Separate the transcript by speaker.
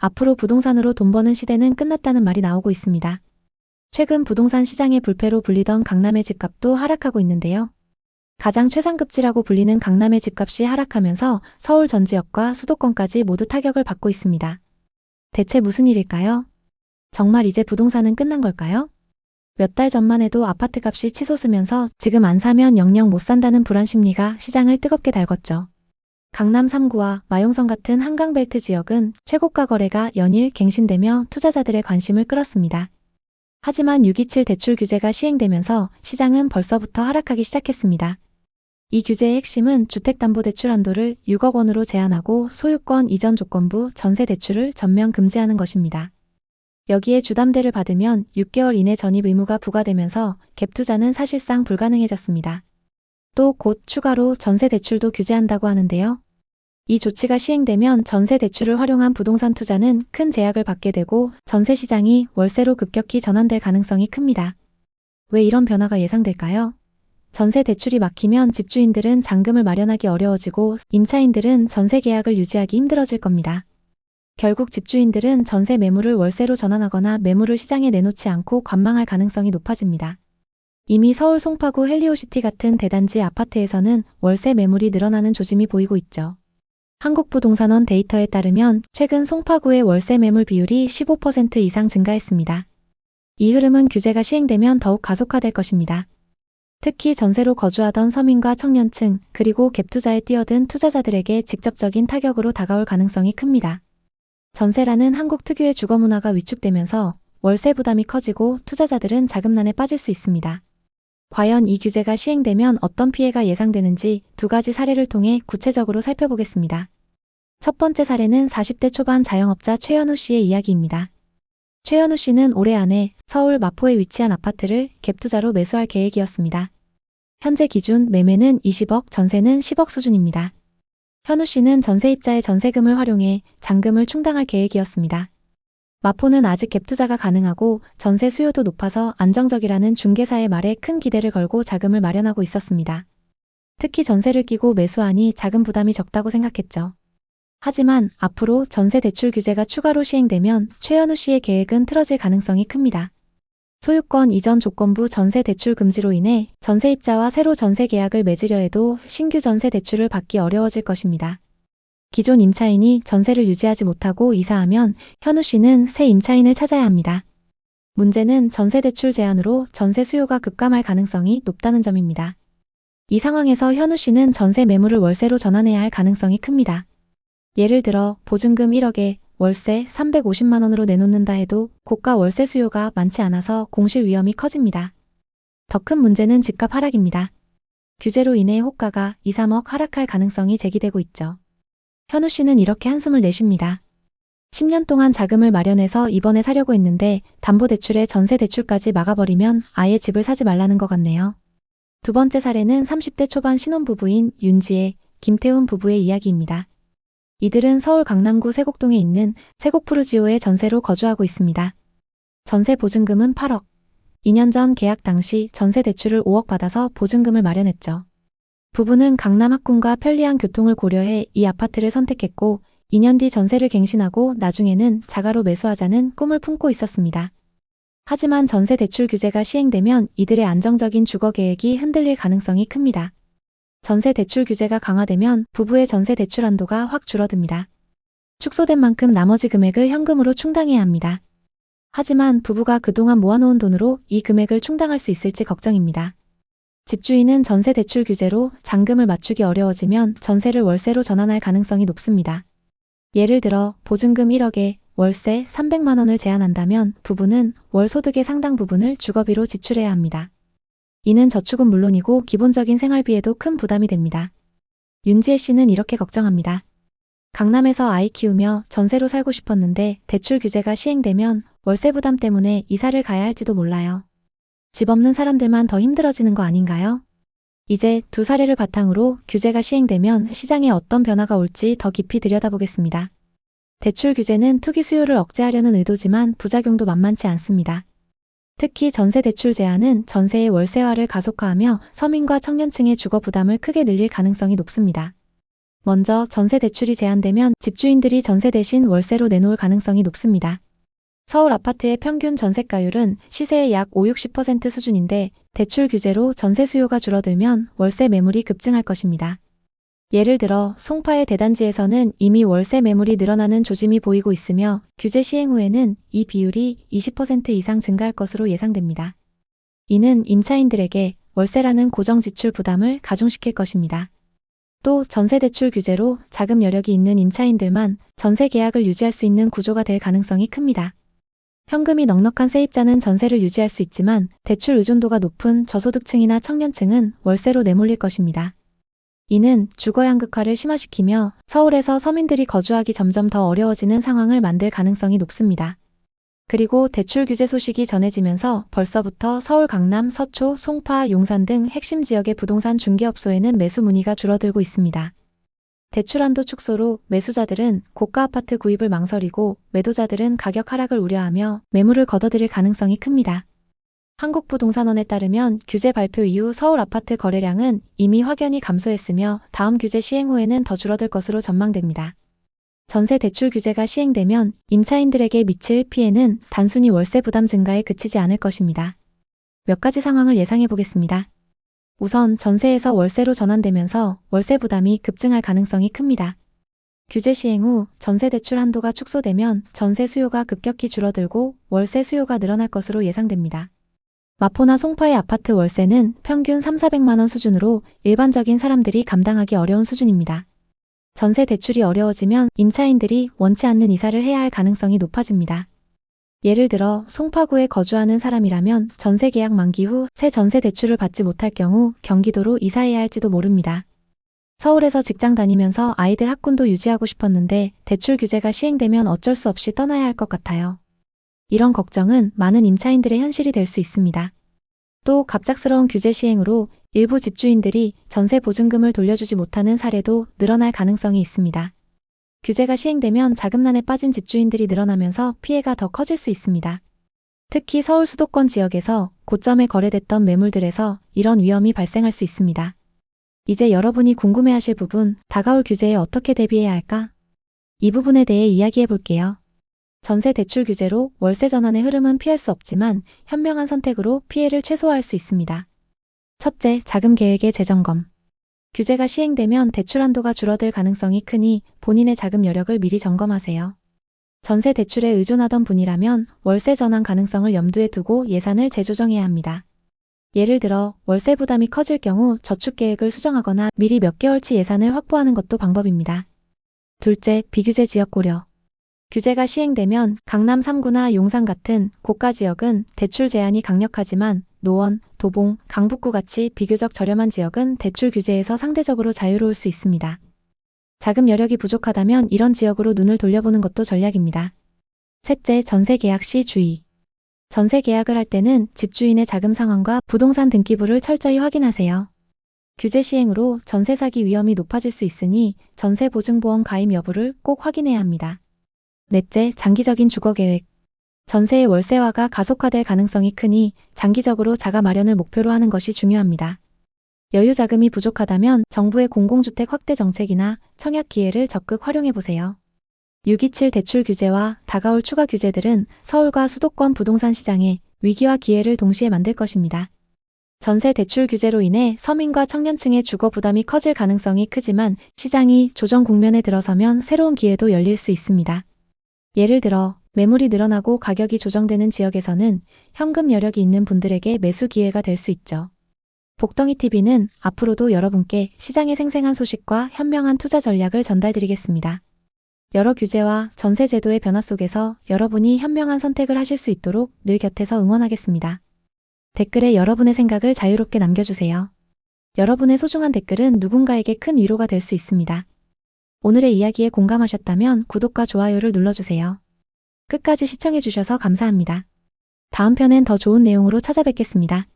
Speaker 1: 앞으로 부동산으로 돈 버는 시대는 끝났다는 말이 나오고 있습니다. 최근 부동산 시장의 불패로 불리던 강남의 집값도 하락하고 있는데요. 가장 최상급지라고 불리는 강남의 집값이 하락하면서 서울 전 지역과 수도권까지 모두 타격을 받고 있습니다. 대체 무슨 일일까요? 정말 이제 부동산은 끝난 걸까요? 몇 달 전만 해도 아파트값이 치솟으면서 지금 안 사면 영영 못 산다는 불안 심리가 시장을 뜨겁게 달궜죠. 강남 3구와 마용성 같은 한강벨트 지역은 최고가 거래가 연일 갱신되며 투자자들의 관심을 끌었습니다. 하지만 627 대출 규제가 시행되면서 시장은 벌써부터 하락하기 시작했습니다. 이 규제의 핵심은 주택담보대출 한도를 6억 원으로 제한하고 소유권 이전 조건부 전세 대출을 전면 금지하는 것입니다. 여기에 주담대를 받으면 6개월 이내 전입 의무가 부과되면서 갭 투자는 사실상 불가능해졌습니다. 또 곧 추가로 전세 대출도 규제한다고 하는데요. 이 조치가 시행되면 전세 대출을 활용한 부동산 투자는 큰 제약을 받게 되고 전세 시장이 월세로 급격히 전환될 가능성이 큽니다. 왜 이런 변화가 예상될까요? 전세 대출이 막히면 집주인들은 잔금을 마련하기 어려워지고 임차인들은 전세 계약을 유지하기 힘들어질 겁니다. 결국 집주인들은 전세 매물을 월세로 전환하거나 매물을 시장에 내놓지 않고 관망할 가능성이 높아집니다. 이미 서울 송파구 헬리오시티 같은 대단지 아파트에서는 월세 매물이 늘어나는 조짐이 보이고 있죠. 한국부동산원 데이터에 따르면 최근 송파구의 월세 매물 비율이 15% 이상 증가했습니다. 이 흐름은 규제가 시행되면 더욱 가속화될 것입니다. 특히 전세로 거주하던 서민과 청년층 그리고 갭투자에 뛰어든 투자자들에게 직접적인 타격으로 다가올 가능성이 큽니다. 전세라는 한국 특유의 주거 문화가 위축되면서 월세 부담이 커지고 투자자들은 자금난에 빠질 수 있습니다. 과연 이 규제가 시행되면 어떤 피해가 예상되는지 두 가지 사례를 통해 구체적으로 살펴보겠습니다. 첫 번째 사례는 40대 초반 자영업자 최현우 씨의 이야기입니다. 최현우 씨는 올해 안에 서울 마포에 위치한 아파트를 갭투자로 매수할 계획이었습니다. 현재 기준 매매는 20억, 전세는 10억 수준입니다. 현우 씨는 전세입자의 전세금을 활용해 잔금을 충당할 계획이었습니다. 마포는 아직 갭투자가 가능하고 전세 수요도 높아서 안정적이라는 중개사의 말에 큰 기대를 걸고 자금을 마련하고 있었습니다. 특히 전세를 끼고 매수하니 자금 부담이 적다고 생각했죠. 하지만 앞으로 전세 대출 규제가 추가로 시행되면 최현우 씨의 계획은 틀어질 가능성이 큽니다. 소유권 이전 조건부 전세 대출 금지로 인해 전세입자와 새로 전세 계약을 맺으려 해도 신규 전세 대출을 받기 어려워질 것입니다. 기존 임차인이 전세를 유지하지 못하고 이사하면 현우 씨는 새 임차인을 찾아야 합니다. 문제는 전세 대출 제한으로 전세 수요가 급감할 가능성이 높다는 점입니다. 이 상황에서 현우 씨는 전세 매물을 월세로 전환해야 할 가능성이 큽니다. 예를 들어 보증금 1억에 월세 350만 원으로 내놓는다 해도 고가 월세 수요가 많지 않아서 공실 위험이 커집니다. 더 큰 문제는 집값 하락입니다. 규제로 인해 호가가 2, 3억 하락할 가능성이 제기되고 있죠. 현우 씨는 이렇게 한숨을 내쉽니다. 10년 동안 자금을 마련해서 이번에 사려고 했는데 담보대출에 전세대출까지 막아버리면 아예 집을 사지 말라는 것 같네요. 두 번째 사례는 30대 초반 신혼부부인 윤지혜, 김태훈 부부의 이야기입니다. 이들은 서울 강남구 세곡동에 있는 세곡푸르지오에 전세로 거주하고 있습니다. 전세 보증금은 8억. 2년 전 계약 당시 전세 대출을 5억 받아서 보증금을 마련했죠. 부부는 강남 학군과 편리한 교통을 고려해 이 아파트를 선택했고 2년 뒤 전세를 갱신하고 나중에는 자가로 매수하자는 꿈을 품고 있었습니다. 하지만 전세 대출 규제가 시행되면 이들의 안정적인 주거 계획이 흔들릴 가능성이 큽니다. 전세 대출 규제가 강화되면 부부의 전세 대출 한도가 확 줄어듭니다. 축소된 만큼 나머지 금액을 현금으로 충당해야 합니다. 하지만 부부가 그동안 모아놓은 돈으로 이 금액을 충당할 수 있을지 걱정입니다. 집주인은 전세 대출 규제로 잔금을 맞추기 어려워지면 전세를 월세로 전환할 가능성이 높습니다. 예를 들어 보증금 1억에 월세 300만 원을 제한한다면 부부는 월 소득의 상당 부분을 주거비로 지출해야 합니다. 이는 저축은 물론이고 기본적인 생활비에도 큰 부담이 됩니다. 윤지혜 씨는 이렇게 걱정합니다. 강남에서 아이 키우며 전세로 살고 싶었는데 대출 규제가 시행되면 월세 부담 때문에 이사를 가야 할지도 몰라요. 집 없는 사람들만 더 힘들어지는 거 아닌가요? 이제 두 사례를 바탕으로 규제가 시행되면 시장에 어떤 변화가 올지 더 깊이 들여다보겠습니다. 대출 규제는 투기 수요를 억제하려는 의도지만 부작용도 만만치 않습니다. 특히 전세 대출 제한은 전세의 월세화를 가속화하며 서민과 청년층의 주거 부담을 크게 늘릴 가능성이 높습니다. 먼저 전세 대출이 제한되면 집주인들이 전세 대신 월세로 내놓을 가능성이 높습니다. 서울 아파트의 평균 전세가율은 시세의 약 50~60% 수준인데 대출 규제로 전세 수요가 줄어들면 월세 매물이 급증할 것입니다. 예를 들어 송파의 대단지에서는 이미 월세 매물이 늘어나는 조짐이 보이고 있으며 규제 시행 후에는 이 비율이 20% 이상 증가할 것으로 예상됩니다. 이는 임차인들에게 월세라는 고정 지출 부담을 가중시킬 것입니다. 또 전세 대출 규제로 자금 여력이 있는 임차인들만 전세 계약을 유지할 수 있는 구조가 될 가능성이 큽니다. 현금이 넉넉한 세입자는 전세를 유지할 수 있지만 대출 의존도가 높은 저소득층이나 청년층은 월세로 내몰릴 것입니다. 이는 주거 양극화를 심화시키며 서울에서 서민들이 거주하기 점점 더 어려워지는 상황을 만들 가능성이 높습니다. 그리고 대출 규제 소식이 전해지면서 벌써부터 서울 강남, 서초, 송파, 용산 등 핵심 지역의 부동산 중개업소에는 매수 문의가 줄어들고 있습니다. 대출 한도 축소로 매수자들은 고가 아파트 구입을 망설이고 매도자들은 가격 하락을 우려하며 매물을 걷어들일 가능성이 큽니다. 한국부동산원에 따르면 규제 발표 이후 서울 아파트 거래량은 이미 확연히 감소했으며 다음 규제 시행 후에는 더 줄어들 것으로 전망됩니다. 전세 대출 규제가 시행되면 임차인들에게 미칠 피해는 단순히 월세 부담 증가에 그치지 않을 것입니다. 몇 가지 상황을 예상해 보겠습니다. 우선 전세에서 월세로 전환되면서 월세 부담이 급증할 가능성이 큽니다. 규제 시행 후 전세 대출 한도가 축소되면 전세 수요가 급격히 줄어들고 월세 수요가 늘어날 것으로 예상됩니다. 마포나 송파의 아파트 월세는 평균 300~400만 원 수준으로 일반적인 사람들이 감당하기 어려운 수준입니다. 전세 대출이 어려워지면 임차인들이 원치 않는 이사를 해야 할 가능성이 높아집니다. 예를 들어 송파구에 거주하는 사람이라면 전세 계약 만기 후 새 전세 대출을 받지 못할 경우 경기도로 이사해야 할지도 모릅니다. 서울에서 직장 다니면서 아이들 학군도 유지하고 싶었는데 대출 규제가 시행되면 어쩔 수 없이 떠나야 할 것 같아요. 이런 걱정은 많은 임차인들의 현실이 될 수 있습니다. 또 갑작스러운 규제 시행으로 일부 집주인들이 전세 보증금을 돌려주지 못하는 사례도 늘어날 가능성이 있습니다. 규제가 시행되면 자금난에 빠진 집주인들이 늘어나면서 피해가 더 커질 수 있습니다. 특히 서울 수도권 지역에서 고점에 거래됐던 매물들에서 이런 위험이 발생할 수 있습니다. 이제 여러분이 궁금해하실 부분, 다가올 규제에 어떻게 대비해야 할까? 이 부분에 대해 이야기해 볼게요. 전세 대출 규제로 월세 전환의 흐름은 피할 수 없지만 현명한 선택으로 피해를 최소화할 수 있습니다. 첫째, 자금 계획의 재점검. 규제가 시행되면 대출 한도가 줄어들 가능성이 크니 본인의 자금 여력을 미리 점검하세요. 전세 대출에 의존하던 분이라면 월세 전환 가능성을 염두에 두고 예산을 재조정해야 합니다. 예를 들어 월세 부담이 커질 경우 저축 계획을 수정하거나 미리 몇 개월치 예산을 확보하는 것도 방법입니다. 둘째, 비규제 지역 고려. 규제가 시행되면 강남 3구나 용산 같은 고가 지역은 대출 제한이 강력하지만 노원, 도봉, 강북구 같이 비교적 저렴한 지역은 대출 규제에서 상대적으로 자유로울 수 있습니다. 자금 여력이 부족하다면 이런 지역으로 눈을 돌려보는 것도 전략입니다. 셋째, 전세 계약 시 주의. 전세 계약을 할 때는 집주인의 자금 상황과 부동산 등기부를 철저히 확인하세요. 규제 시행으로 전세 사기 위험이 높아질 수 있으니 전세 보증보험 가입 여부를 꼭 확인해야 합니다. 넷째, 장기적인 주거 계획. 전세의 월세화가 가속화될 가능성이 크니 장기적으로 자가 마련을 목표로 하는 것이 중요합니다. 여유 자금이 부족하다면 정부의 공공주택 확대 정책이나 청약 기회를 적극 활용해 보세요. 627 대출 규제와 다가올 추가 규제들은 서울과 수도권 부동산 시장에 위기와 기회를 동시에 만들 것입니다. 전세 대출 규제로 인해 서민과 청년층의 주거 부담이 커질 가능성이 크지만 시장이 조정 국면에 들어서면 새로운 기회도 열릴 수 있습니다. 예를 들어 매물이 늘어나고 가격이 조정되는 지역에서는 현금 여력이 있는 분들에게 매수 기회가 될 수 있죠. 복덩이TV는 앞으로도 여러분께 시장의 생생한 소식과 현명한 투자 전략을 전달드리겠습니다. 여러 규제와 전세 제도의 변화 속에서 여러분이 현명한 선택을 하실 수 있도록 늘 곁에서 응원하겠습니다. 댓글에 여러분의 생각을 자유롭게 남겨주세요. 여러분의 소중한 댓글은 누군가에게 큰 위로가 될 수 있습니다. 오늘의 이야기에 공감하셨다면 구독과 좋아요를 눌러주세요. 끝까지 시청해주셔서 감사합니다. 다음 편엔 더 좋은 내용으로 찾아뵙겠습니다.